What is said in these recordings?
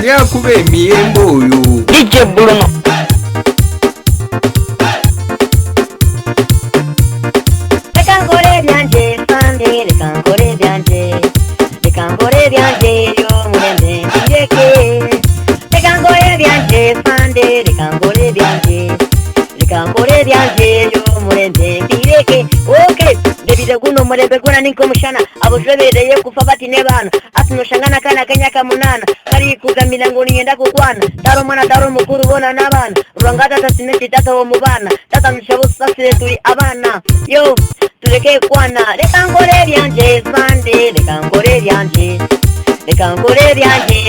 ani akuba emiyembe oyo? DJ Bruno. Lekangole byanje fande, lekangole byanje yo mulembe ndeke. Lekangole byanje fande, lekangole byanje yo mulembe ndeke. Okay, David guno mulembe guna ninko mushana abujwebereye kufa bati ne bana atuno shangana kana kenyaka munana kari kugamira ngo niyenda kukwana taro mwana taro mukuru bona nabana rwangata tasineti tata wo mubana tata mshabu sasire turi abana yo tureke kwana lekangole byanje fande lekangole byanje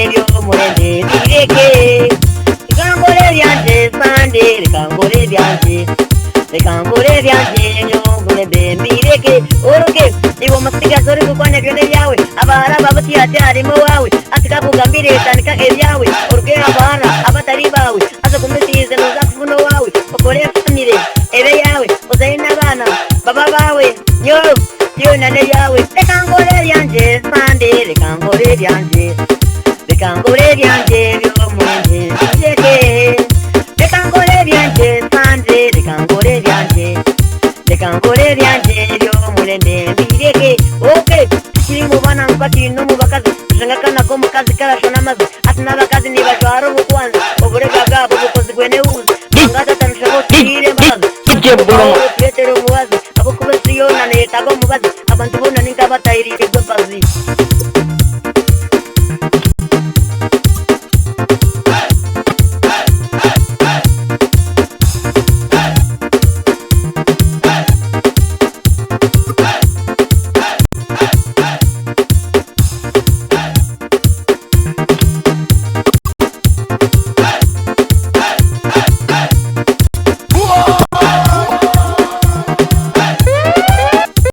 byo mulembe ndeke. Lekangole byanje fande lekangole byanje yo mulembe mbireke. Oroke iwo masiga zori kukwane byone yawe abara babati atari mo wawe atika kugambire tanika ebyawe oroke abara abatari bawe aza kumutize no zakuno wawe okole famire ebe yawe ozaina bana baba bawe yo nane yawe. Lekangole byanje fande lekangole byanje byo mulembe mbireke. Lekangole byanje fande lekangole byanje byo mulembe mbireke. Okay, kiri mu bana mpati no mu bakazi shangakana ko mukazi karashona mazi atina bakazi ni bajwaro bukwanza oburega bwabo bukozi gwene uzi ngata tanshabo tire mazi DJ Bruno. petero muwazi abo kubesiyo na neta go mubazi abantu bona ninka batayiri byo bazi